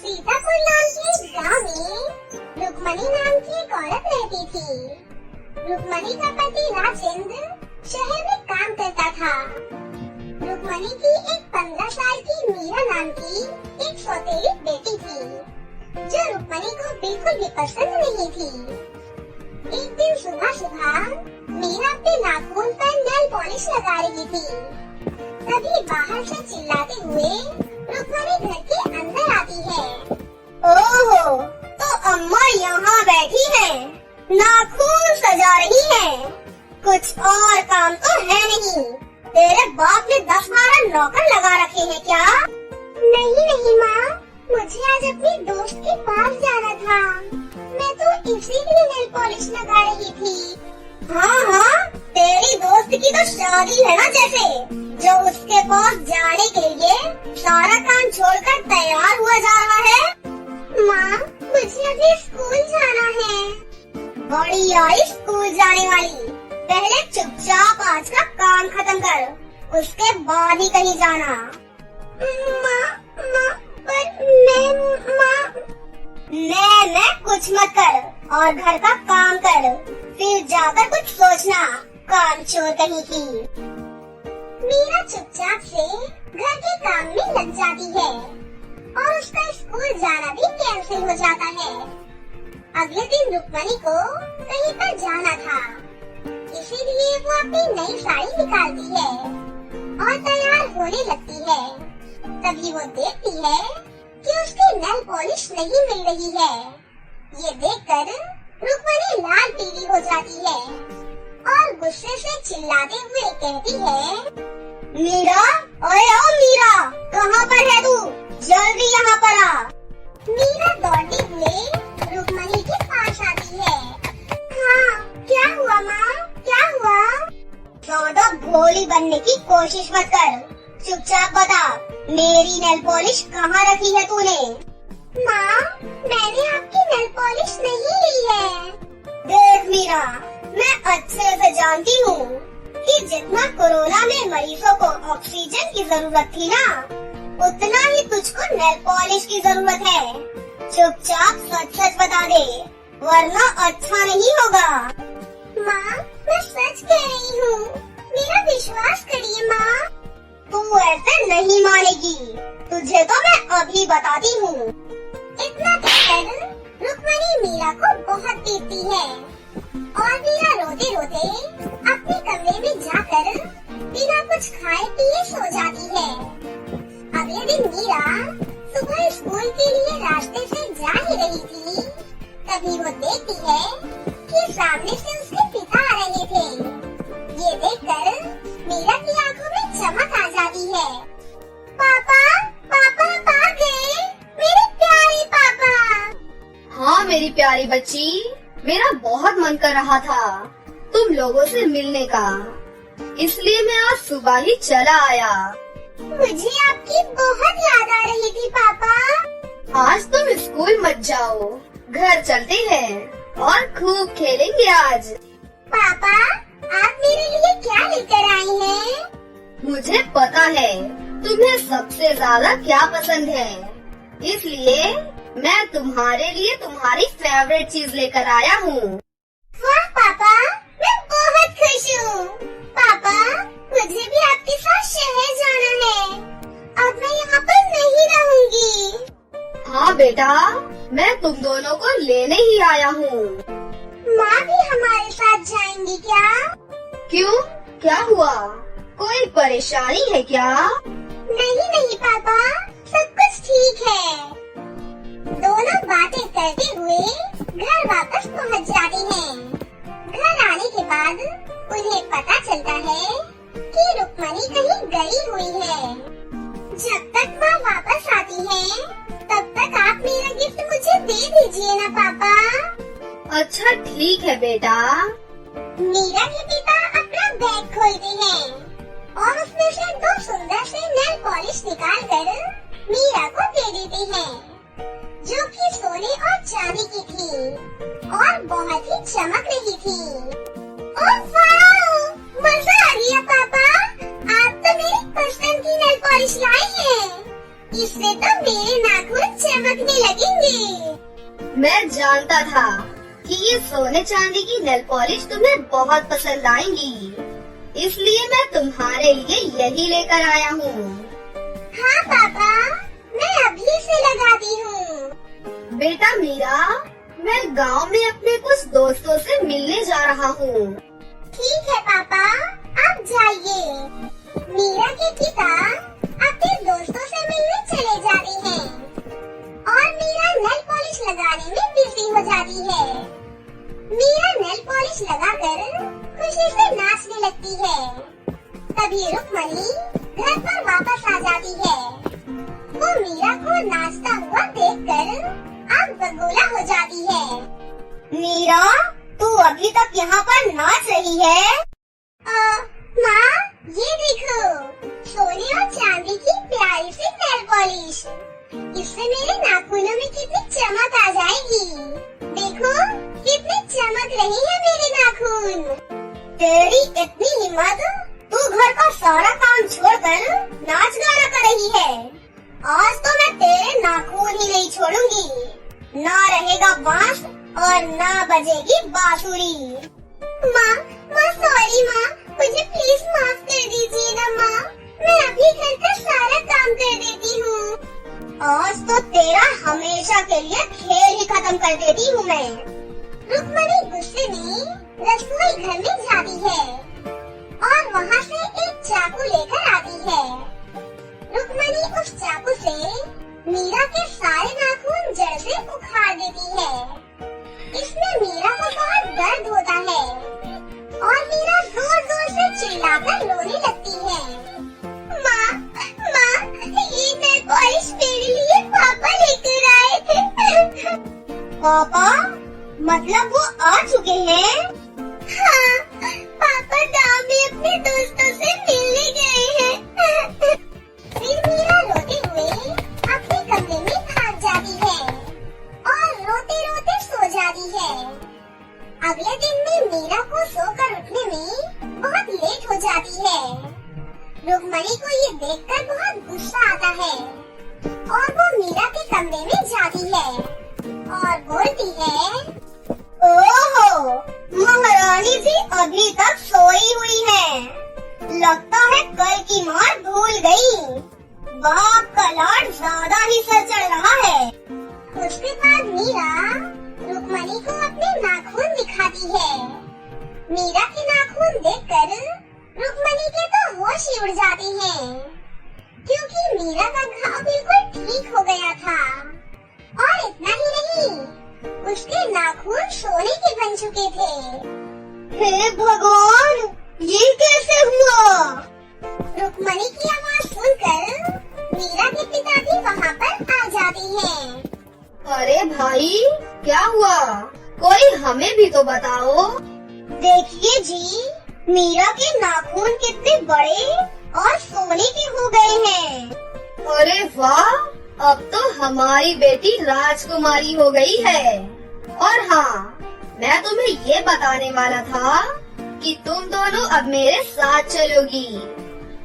सीतापुर नाम के एक गाँव में रुक्मणी नाम की एक औरत रहती थी। रुक्मणी का पति राजेंद्र शहर में काम करता था। रुक्मणी की एक 15 साल की मीरा नाम की एक सौतेली बेटी थी, जो रुक्मणी को बिल्कुल भी पसंद नहीं थी। एक दिन सुबह सुबह मीरा अपने नाखून पर नेल पॉलिश लगा रही थी, तभी बाहर से चिल्लाते हुए रुक्मणी घर के अंदर आती है। ओहो, तो अम्मा यहाँ बैठी है, नाखून सजा रही है, कुछ और काम तो है नहीं। तेरे बाप ने 10-12 नौकर लगा रखे हैं क्या? नहीं नहीं माँ, मुझे आज अपनी दोस्त के पास जाना था, मैं तो इसीलिए नेल पॉलिश लगा रही थी। हाँ, तेरी दोस्त की तो शादी है ना, जैसे जो उसके पास जाने के लिए सारा काम छोड़कर तैयार हुआ जा रहा है। माँ, मुझे अभी स्कूल जाना है। बड़ी आई स्कूल जाने वाली, पहले चुपचाप आज का काम खत्म कर, उसके बाद ही कहीं जाना। माँ, पर मैं कुछ मत कर और घर का काम कर, फिर जाकर कुछ सोचना, काम चोर कहीं की। मीरा चुपचाप से घर के काम में लग जाती है और उसका स्कूल जाना भी कैंसिल हो जाता है। अगले दिन रुक्मणी को कहीं पर जाना था, इसीलिए वो अपनी नई साड़ी निकालती है और तैयार होने लगती है। तभी वो देखती है कि उसकी नेल पॉलिश नहीं मिल रही है। ये देखकर रुक्मणी लाल पीली हो जाती है और गुस्से से चिल्लाते हुए कहती है, मीरा, ओए ओ मीरा, कहाँ पर है तू? जल्दी यहाँ पर आ। मीरा दौड़ते हुए रुक्मणी के पास आती है। हाँ, क्या हुआ माँ, क्या हुआ? ज्यादा भोली बनने की कोशिश मत कर, चुपचाप बता, मेरी नेल पॉलिश कहाँ रखी है तूने? माँ, मैंने आपकी नेल पॉलिश नहीं ली है। देख मीरा, मैं अच्छे से जानती हूँ कि जितना कोरोना में मरीजों को ऑक्सीजन की जरूरत थी ना, उतना ही तुझको नेल पॉलिश की जरूरत है। चुपचाप सच बता दे, वरना अच्छा नहीं होगा। माँ, मैं सच कह रही हूँ, मेरा विश्वास करिए माँ। तू ऐसे नहीं मानेगी, तुझे तो मैं अभी बताती हूँ। इतना कहकर रुक्मणी मीरा को बहुत पीटती है और मीरा रोते रोते अपने कमरे में जाकर बिना कुछ खाए पिए सो जाती है। अगले दिन मीरा सुबह स्कूल के लिए रास्ते से जा ही रही थी, तभी वो देखती है कि सामने से उसके पिता आ रहे थे। ये देखकर मीरा की आंखों में चमक आ जाती है। पापा, पापा आप आ गए, मेरे प्यारे पापा। हाँ मेरी प्यारी बच्ची, मेरा बहुत मन कर रहा था तुम लोगों से मिलने का, इसलिए मैं आज सुबह ही चला आया। मुझे आपकी बहुत याद आ रही थी पापा। आज तुम स्कूल मत जाओ, घर चलते हैं और खूब खेलेंगे आज। पापा, आप मेरे लिए क्या लेकर आई हैं? मुझे पता है तुम्हें सबसे ज्यादा क्या पसंद है, इसलिए मैं तुम्हारे लिए तुम्हारी फेवरेट चीज लेकर आया हूँ। वाह पापा, मैं बहुत खुश हूँ। पापा, मुझे भी आपके साथ शहर जाना है, अब मैं यहाँ पर नहीं रहूँगी। हाँ बेटा, मैं तुम दोनों को लेने ही आया हूँ। माँ भी हमारे साथ जाएंगी क्या? क्यों, क्या हुआ, कोई परेशानी है क्या? नहीं नहीं पापा, सब कुछ ठीक है। दोनों बातें करते हुए घर वापस पहुँच जाते हैं। घर आने के बाद उन्हें पता चलता है कि रुक्मणी कहीं गई हुई है। जब तक वह वापस आती है, तब तक आप मेरा गिफ्ट मुझे दे दीजिए ना पापा। अच्छा ठीक है बेटा। मीरा के पिता अपना बैग खोलते हैं और उसमें से 2 सुंदर से नेल पॉलिश निकाल कर मीरा को दे देते हैं, जो कि सोने और चांदी की थी और बहुत ही चमक रही थी। ओह वाह, मजा आ गया पापा, आप तो मेरी पसंद की नेल पॉलिश लाए हैं। इससे तो मेरे नाखून चमकने लगेंगे। मैं जानता था कि ये सोने चांदी की नेल पॉलिश तुम्हें बहुत पसंद आएंगी, इसलिए मैं तुम्हारे लिए यही लेकर आया हूँ। हाँ पापा, मैं अभी से लगाती हूँ। बेटा मीरा, मैं गांव में अपने कुछ दोस्तों से मिलने जा रहा हूँ। ठीक है पापा, आप जाइए। मीरा के पिता अपने दोस्तों से मिलने चले जाते हैं और मीरा नेल पॉलिश लगाने में बिजी हो जाती है। मीरा नेल पॉलिश लगाकर खुशी से नाचने लगती है। तभी रुक्मणी घर पर वापस आ जाती है। वो मीरा को नाचता हुआ देखकर आग बबूला हो जाती है। मीरा, तू अभी तक यहाँ पर नाच रही है? माँ, ये देखो, सोने और चांदी की प्यारी सी नेल पॉलिश। इससे मेरे नाखूनों में कितनी चमक आ जाएगी। देखो, कितनी चमक रही है मेरे नाखून। तेरी इतनी हिम्मत, तू घर का सारा काम छोड़कर नाच गाना कर रही है। आज तो मैं तेरे नाखून ही नहीं छोड़ूंगी। ना रहेगा बांस और ना बजेगी बांसुरी। माँ सॉरी माँ, मुझे प्लीज माफ कर दीजिए ना माँ। मैं अभी घर का सारा काम कर देती हूँ। आज तो तेरा हमेशा के लिए खेल ही खत्म कर देती हूँ मैं। रुक्मणी गुस्से में रसोई घर में जाती है और वहाँ से एक चाकू लेकर आती है। रुक्मणी उस चाकू से मीरा के सारे नाखून जड़ से उखाड़ देती है। इसमें मीरा को बहुत दर्द होता है और मीरा जोर जोर से चिल्लाकर रोने लगती है। माँ, ये नेल पॉलिश मेरे लिए पापा लेकर आए थे। पापा? मतलब वो आ चुके हैं? हाँ, पापा गाँव में अपने दोस्तों से मिलने गए हैं। फिर मीरा रोते हुए अपने कमरे में भाग जाती है और रोते रोते सो जाती है। अगले दिन में मीरा को सोकर उठने में बहुत लेट हो जाती है। रुक्मणी को ये देखकर बहुत गुस्सा आता है और वो मीरा के कमरे में जाती है और बोलती है, ओहो, महारानी जी अभी तक सोई हुई है। लगता है कल की मार भूल गई। बाप का लाड ज्यादा ही सर चढ़ रहा है। उसके बाद मीरा रुक्मणी को अपने नाखून दिखाती है। मीरा के नाखून देखकर रुक्मणी के तो होश ही उड़ जाते हैं, क्योंकि मीरा का घाव बिल्कुल ठीक हो गया था। और इतना ही नहीं, उसके नाखून सोने के बन चुके थे। हे भगवान, ये कैसे हुआ? रुक्मणी की आवाज सुनकर मीरा के पिता भी वहाँ पर आ जाते हैं। अरे भाई, क्या हुआ? कोई हमें भी तो बताओ। देखिए जी, मीरा के नाखून कितने बड़े और सोने के हो गए हैं। अरे वाह, अब तो हमारी बेटी राजकुमारी हो गई है। और हाँ, मैं तुम्हें ये बताने वाला था कि तुम दोनों अब मेरे साथ चलोगी।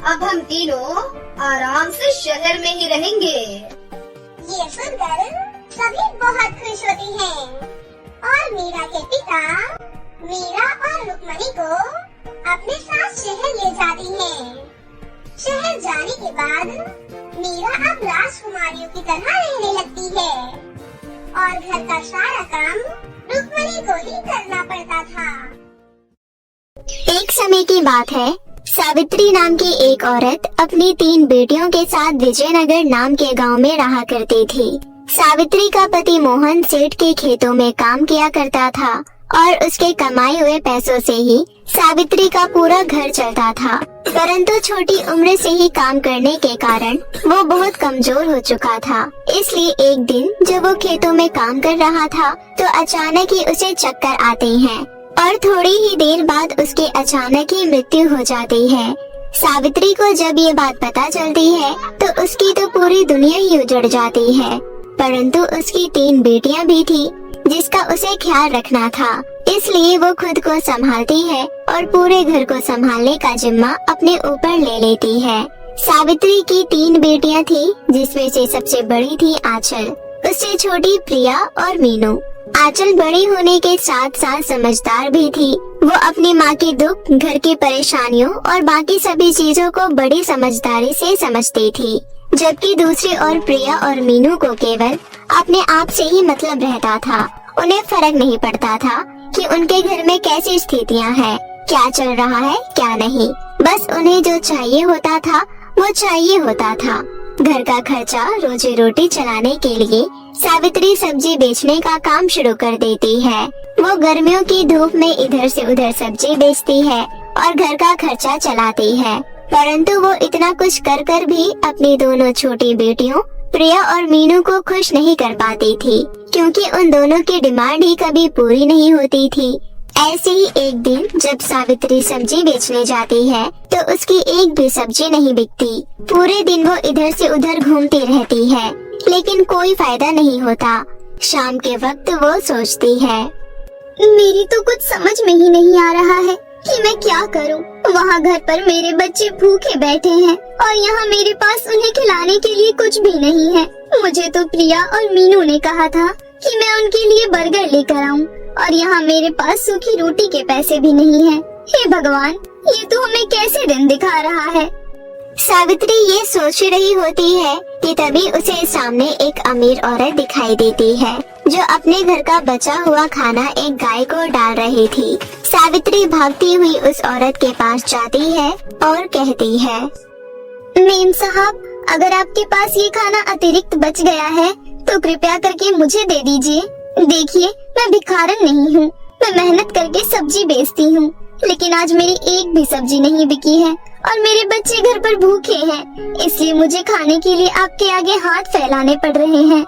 अब हम तीनों आराम से शहर में ही रहेंगे। ये सुनकर सभी बहुत खुश होती हैं और मीरा के पिता मीरा और रुक्मणी को अपने साथ शहर ले जाती हैं। शहर जाने के बाद मीरा अब राजकुमारियों की तरह रहने लगती है और घर का सारा काम रुक्मणी को ही करना पड़ता था। एक समय की बात है, सावित्री नाम की एक औरत अपनी 3 बेटियों के साथ विजयनगर नाम के गांव में रहा करती थी। सावित्री का पति मोहन सेठ के खेतों में काम किया करता था और उसके कमाए हुए पैसों से ही सावित्री का पूरा घर चलता था। परंतु छोटी उम्र से ही काम करने के कारण वो बहुत कमजोर हो चुका था। इसलिए एक दिन जब वो खेतों में काम कर रहा था तो अचानक ही उसे चक्कर आते हैं और थोड़ी ही देर बाद उसके अचानक ही मृत्यु हो जाती है। सावित्री को जब ये बात पता चलती है तो उसकी तो पूरी दुनिया ही उजड़ जाती है। परंतु उसकी 3 बेटियां भी थी जिसका उसे ख्याल रखना था। इसलिए वो खुद को संभालती है और पूरे घर को संभालने का जिम्मा अपने ऊपर ले लेती है। सावित्री की 3 बेटियां थी, जिसमें से सबसे बड़ी थी आंचल, उससे छोटी प्रिया और मीनू। आंचल बड़ी होने के साथ साथ समझदार भी थी। वो अपनी माँ के दुख, घर की परेशानियों और बाकी सभी चीजों को बड़ी समझदारी से समझती थी, जबकि दूसरी ओर प्रिया और मीनू को केवल अपने आप से ही मतलब रहता था। उन्हें फर्क नहीं पड़ता था कि उनके घर में कैसी स्थितियाँ हैं, क्या चल रहा है क्या नहीं। बस उन्हें जो चाहिए होता था वो चाहिए होता था। घर का खर्चा, रोजी रोटी चलाने के लिए सावित्री सब्जी बेचने का काम शुरू कर देती है। वो गर्मियों की धूप में इधर से उधर सब्जी बेचती है और घर का खर्चा चलाती है। परंतु वो इतना कुछ कर कर भी अपनी दोनों छोटी बेटियों प्रिया और मीनू को खुश नहीं कर पाती थी, क्योंकि उन दोनों की डिमांड ही कभी पूरी नहीं होती थी। ऐसे ही एक दिन जब सावित्री सब्जी बेचने जाती है तो उसकी एक भी सब्जी नहीं बिकती। पूरे दिन वो इधर से उधर घूमती रहती है, लेकिन कोई फायदा नहीं होता। शाम के वक्त वो सोचती है, मेरी तो कुछ समझ में ही नहीं आ रहा है कि मैं क्या करूं। वहाँ घर पर मेरे बच्चे भूखे बैठे हैं और यहाँ मेरे पास उन्हें खिलाने के लिए कुछ भी नहीं है। मुझे तो प्रिया और मीनू ने कहा था कि मैं उनके लिए बर्गर लेकर आऊं, और यहाँ मेरे पास सूखी रोटी के पैसे भी नहीं हैं। हे भगवान, ये तो हमें कैसे दिन दिखा रहा है। सावित्री ये सोच रही होती है कि तभी उसे सामने एक अमीर औरत दिखाई देती है, जो अपने घर का बचा हुआ खाना एक गाय को डाल रही थी। सावित्री भागती हुई उस औरत के पास जाती है और कहती है, मेम साहब, अगर आपके पास ये खाना अतिरिक्त बच गया है तो कृपया करके मुझे दे दीजिए। देखिए, मैं भिखारन नहीं हूँ, मैं मेहनत करके सब्जी बेचती हूँ, लेकिन आज मेरी एक भी सब्जी नहीं बिकी है और मेरे बच्चे घर पर भूखे हैं, इसलिए मुझे खाने के लिए आपके आगे हाथ फैलाने पड़ रहे हैं।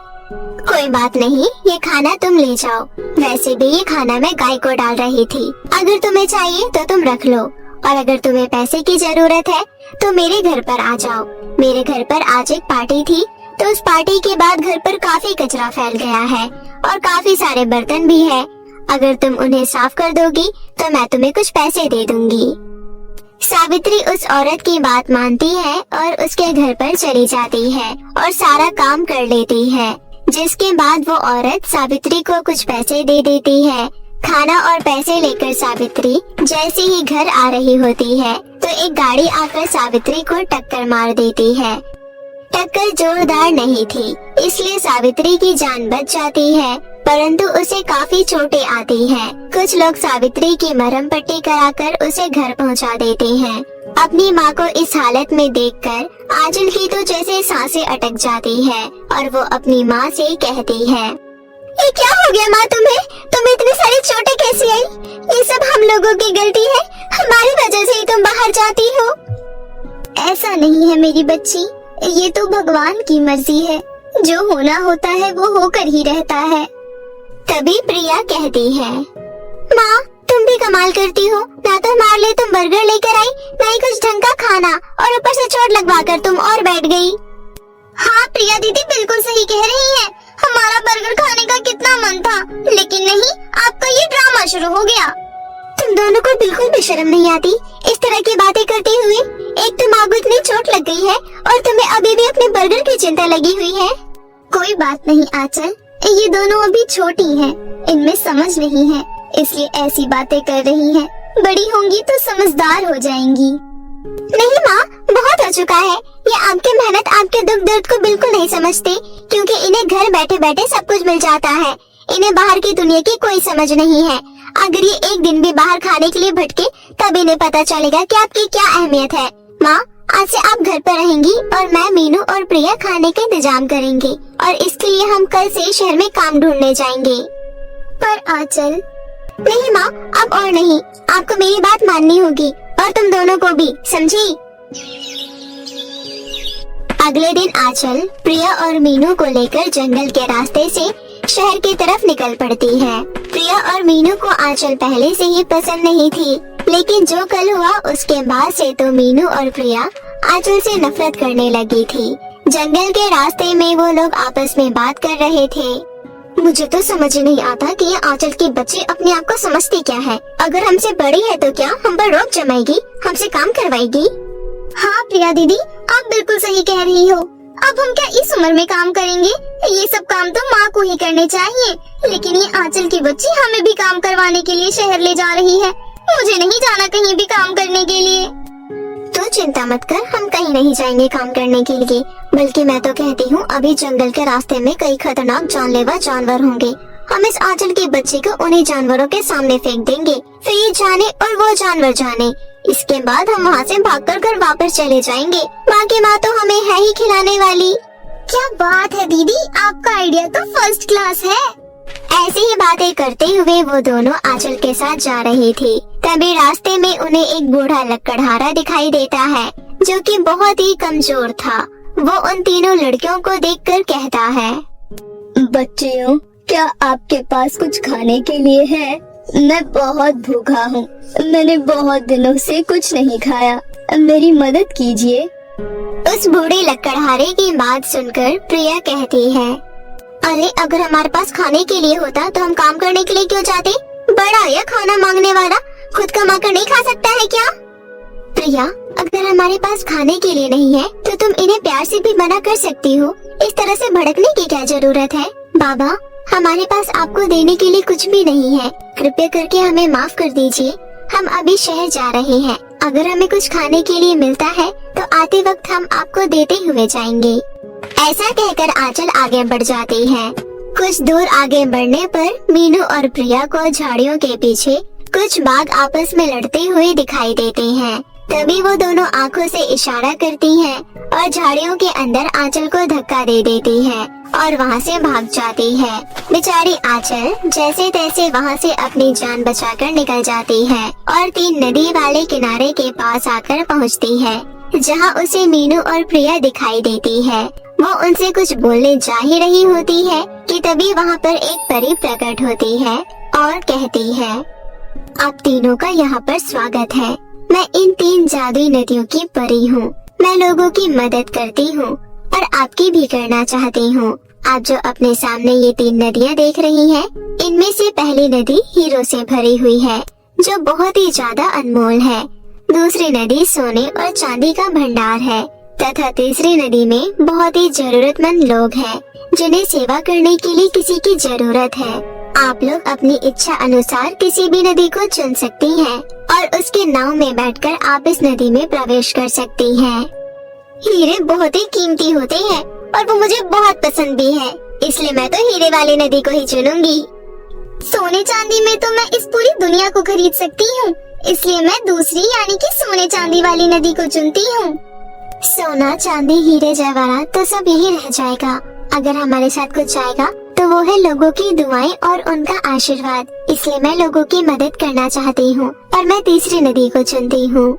कोई बात नहीं, ये खाना तुम ले जाओ। वैसे भी ये खाना मैं गाय को डाल रही थी। अगर तुम्हें चाहिए तो तुम रख लो, और अगर तुम्हें पैसे की जरूरत है तो मेरे घर पर आ जाओ। मेरे घर पर आज एक पार्टी थी, तो उस पार्टी के बाद घर पर काफी कचरा फैल गया है और काफी सारे बर्तन भी है। अगर तुम उन्हें साफ कर दोगी तो मैं तुम्हें कुछ पैसे दे दूंगी। सावित्री उस औरत की बात मानती है और उसके घर पर चली जाती है और सारा काम कर लेती है, जिसके बाद वो औरत सावित्री को कुछ पैसे दे देती है। खाना और पैसे लेकर सावित्री जैसे ही घर आ रही होती है तो एक गाड़ी आकर सावित्री को टक्कर मार देती है। टक्कर जोरदार नहीं थी, इसलिए सावित्री की जान बच जाती है, परंतु उसे काफी चोटें आती हैं। कुछ लोग सावित्री की मरहम पट्टी कराकर उसे घर पहुंचा देते हैं। अपनी माँ को इस हालत में देखकर आंचल की तो जैसे सांसें अटक जाती है और वो अपनी माँ से कहती है, ये क्या हो गया माँ तुम्हें? तुम्हें इतनी सारी चोटें कैसे आई? ये सब हम लोगों की गलती है, हमारी वजह से ही तुम बाहर जाती हो। ऐसा नहीं है मेरी बच्ची, ये तो भगवान की मर्जी है, जो होना होता है वो होकर ही रहता है। तभी प्रिया कहती है, माँ तुम भी कमाल करती हो, ना तो हमारे लिए तुम बर्गर लेकर आई, ना ही कुछ ढंग का खाना, और ऊपर से चोट लगवाकर तुम और बैठ गई। हाँ प्रिया दीदी बिल्कुल सही कह रही है, हमारा बर्गर खाने का कितना मन था, लेकिन नहीं, आपका ये ड्रामा शुरू हो गया। तुम दोनों को बिल्कुल भी शर्म नहीं आती इस तरह की बातें करते हुए। एक तो माँ को इतनी चोट लग गई है और तुम्हें अभी भी अपने बर्गर की चिंता लगी हुई है। कोई बात नहीं आंचल, ये दोनों अभी छोटी हैं, इनमें समझ नहीं है, इसलिए ऐसी बातें कर रही हैं। बड़ी होंगी तो समझदार हो जाएंगी। नहीं माँ, बहुत हो चुका है। ये आपकी मेहनत, आपके दुख दर्द को बिल्कुल नहीं समझते, क्योंकि इन्हें घर बैठे बैठे सब कुछ मिल जाता है। इन्हें बाहर की दुनिया की कोई समझ नहीं है। अगर ये एक दिन भी बाहर खाने के लिए भटके तब इन्हें पता चलेगा कि आपकी क्या अहमियत है। माँ, आज से आप घर पर रहेंगी और मैं, मीनू और प्रिया खाने का इंतजाम करेंगे, और इसके लिए हम कल से शहर में काम ढूंढने जाएंगे। पर आंचल। नहीं माँ, अब और नहीं, आपको मेरी बात माननी होगी, और तुम दोनों को भी, समझी? अगले दिन आंचल प्रिया और मीनू को लेकर जंगल के रास्ते से शहर की तरफ निकल पड़ती है। प्रिया और मीनू को आंचल पहले से ही पसंद नहीं थी, लेकिन जो कल हुआ उसके बाद से तो मीनू और प्रिया आंचल से नफरत करने लगी थी। जंगल के रास्ते में वो लोग आपस में बात कर रहे थे। मुझे तो समझ नहीं आता कि ये आंचल के बच्चे अपने आप को समझते क्या है। अगर हमसे बड़ी है तो क्या हम पर रोक जमाएगी, हमसे काम करवाएगी? हाँ प्रिया दीदी, आप बिल्कुल सही कह रही हो। अब हम क्या इस उम्र में काम करेंगे? ये सब काम तो माँ को ही करने चाहिए, लेकिन ये आंचल की बच्ची हमें भी काम करवाने के लिए शहर ले जा रही है। मुझे नहीं जाना कहीं भी काम करने के लिए। तो चिंता मत कर, हम कहीं नहीं जाएंगे काम करने के लिए। बल्कि मैं तो कहती हूँ अभी जंगल के रास्ते में कई खतरनाक जानलेवा जानवर होंगे। हम इस आंचल के बच्चे को उन्हीं जानवरों के सामने फेंक देंगे, फिर ये जाने और वो जानवर जाने। इसके बाद हम वहाँ से भागकर घर वापस चले जाएंगे। बाकी माँ तो हमें है ही खिलाने वाली। क्या बात है दीदी, आपका आइडिया तो फर्स्ट क्लास है। ऐसी ही बातें करते हुए वो दोनों आंचल के साथ जा रही थी। तभी रास्ते में उन्हें एक बूढ़ा लकड़हारा दिखाई देता है, जो कि बहुत ही कमजोर था। वो उन तीनों लड़कियों को देखकर कहता है, बच्चियों, क्या आपके पास कुछ खाने के लिए है? मैं बहुत भूखा हूँ, मैंने बहुत दिनों से कुछ नहीं खाया, मेरी मदद कीजिए। उस बूढ़े लकड़हारे की बात सुनकर प्रिया कहती है, अरे अगर हमारे पास खाने के लिए होता तो हम काम करने के लिए क्यों जाते? बड़ा या खाना मांगने वाला, खुद कमा कर नहीं खा सकता है क्या? प्रिया, अगर हमारे पास खाने के लिए नहीं है तो तुम इन्हें प्यार से भी मना कर सकती हो। इस तरह से भड़कने की क्या जरूरत है? बाबा, हमारे पास आपको देने के लिए कुछ भी नहीं है, कृपया करके हमें माफ कर दीजिए। हम अभी शहर जा रहे हैं, अगर हमें कुछ खाने के लिए मिलता है तो आते वक्त हम आपको देते हुए जाएंगे। ऐसा कहकर आंचल आगे बढ़ जाती है। कुछ दूर आगे बढ़ने पर मीनू और प्रिया को झाड़ियों के पीछे कुछ बाघ आपस में लड़ते हुए दिखाई देते हैं। तभी वो दोनों आंखों से इशारा करती हैं और झाड़ियों के अंदर आंचल को धक्का दे देती है और वहाँ से भाग जाती है। बेचारी आंचल जैसे तैसे वहाँ से अपनी जान बचाकर निकल जाती है और तीन नदी वाले किनारे के पास आकर पहुँचती है, जहाँ उसे मीनू और प्रिया दिखाई देती है। वो उनसे कुछ बोलने जा ही रही होती है कि तभी वहाँ पर एक परी प्रकट होती है और कहती है, आप तीनों का यहाँ पर स्वागत है। मैं इन तीन जादुई नदियों की परी हूँ। मैं लोगों की मदद करती हूँ और आपकी भी करना चाहती हूँ। आप जो अपने सामने ये तीन नदियाँ देख रही हैं, इनमें से पहली नदी हीरो से भरी हुई है, जो बहुत ही ज्यादा अनमोल है। दूसरी नदी सोने और चांदी का भंडार है तथा तीसरी नदी में बहुत ही जरूरतमंद लोग हैं, जिन्हें सेवा करने के लिए किसी की जरूरत है। आप लोग अपनी इच्छा अनुसार किसी भी नदी को चुन सकती हैं और उसके नाव में बैठकर आप इस नदी में प्रवेश कर सकती हैं। हीरे बहुत ही कीमती होते हैं और वो मुझे बहुत पसंद भी है, इसलिए मैं तो हीरे वाली नदी को ही चुनूंगी। सोने चांदी में तो मैं इस पूरी दुनिया को खरीद सकती हूँ, इसलिए मैं दूसरी यानी कि सोने चांदी वाली नदी को चुनती हूँ। सोना चांदी हीरे जवाहरात तो सब यही रह जाएगा। अगर हमारे साथ कुछ आएगा तो वो है लोगों की दुआएं और उनका आशीर्वाद। इसलिए मैं लोगों की मदद करना चाहती हूँ और मैं तीसरी नदी को चुनती हूँ।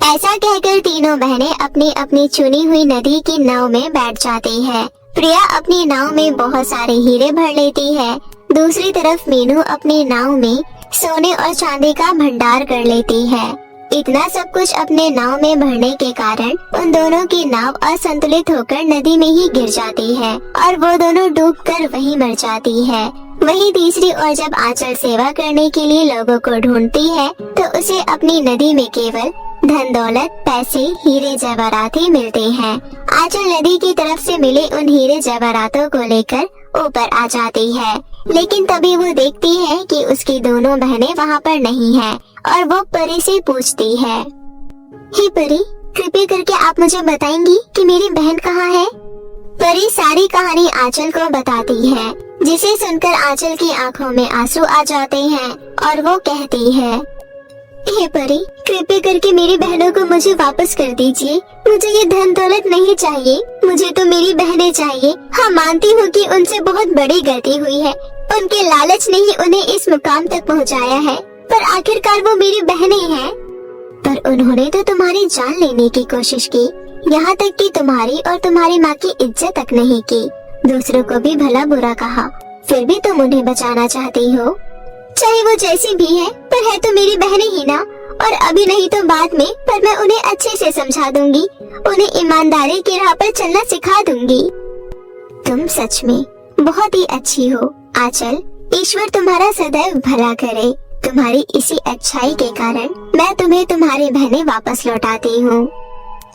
ऐसा कहकर तीनों बहनें अपनी अपनी चुनी हुई नदी की नाव में बैठ जाती है। प्रिया अपनी नाव में बहुत सारे हीरे भर लेती है। दूसरी तरफ मीनू अपनी नाव में सोने और चांदी का भंडार कर लेती है। इतना सब कुछ अपने नाव में भरने के कारण उन दोनों की नाव असंतुलित होकर नदी में ही गिर जाती है और वो दोनों डूबकर वहीं मर जाती है। वहीं तीसरी ओर जब आंचल सेवा करने के लिए लोगों को ढूंढती है तो उसे अपनी नदी में केवल धन दौलत, पैसे, हीरे जवाहरात ही मिलते हैं। आंचल नदी की तरफ से मिले उन हीरे जवाहरातों को लेकर ऊपर आ जाती है, लेकिन तभी वो देखती है कि उसकी दोनों बहनें वहाँ पर नहीं हैं और वो परी से पूछती है, हे परी, कृपया करके आप मुझे बताएंगी कि मेरी बहन कहाँ है? परी सारी कहानी आंचल को बताती है, जिसे सुनकर आंचल की आंखों में आंसू आ जाते हैं और वो कहती है, हे परी, कृपया करके मेरी बहनों को मुझे वापस कर दीजिए। मुझे ये धन दौलत नहीं चाहिए, मुझे तो मेरी बहनें चाहिए। हाँ, मानती हूँ कि उनसे बहुत बड़ी गलती हुई है, उनके लालच ने ही उन्हें इस मुकाम तक पहुँचाया है, पर आखिरकार वो मेरी बहनें हैं। पर उन्होंने तो तुम्हारी जान लेने की कोशिश की, यहाँ तक कि तुम्हारी और तुम्हारी माँ की इज्जत तक नहीं की, दूसरों को भी भला बुरा कहा, फिर भी तुम उन्हें बचाना चाहती हो। चाहे वो जैसी भी है, पर है तो मेरी बहनें ही ना, और अभी नहीं तो बाद में, पर मैं उन्हें अच्छे से समझा दूंगी, उन्हें ईमानदारी की राह पर चलना सिखा दूंगी। तुम सच में बहुत ही अच्छी हो आंचल, ईश्वर तुम्हारा सदैव भला करे। तुम्हारी इसी अच्छाई के कारण मैं तुम्हें तुम्हारी बहनें वापस लौटाती हूँ।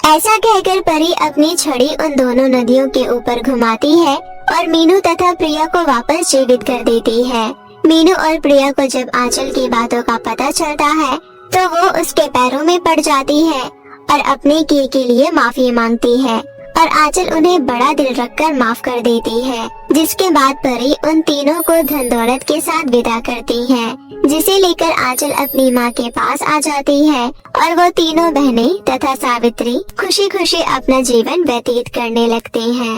ऐसा कहकर परी अपनी छड़ी उन दोनों नदियों के ऊपर घुमाती है और मीनू तथा प्रिया को वापस जीवित कर देती है। मीनू और प्रिया को जब आंचल की बातों का पता चलता है तो वो उसके पैरों में पड़ जाती है और अपने किए के लिए माफी मांगती है और आंचल उन्हें बड़ा दिल रखकर माफ कर देती है। जिसके बाद परी उन तीनों को धन दौलत के साथ विदा करती है, जिसे लेकर आंचल अपनी माँ के पास आ जाती है और वो तीनों बहनें तथा सावित्री खुशी खुशी अपना जीवन व्यतीत करने लगते हैं।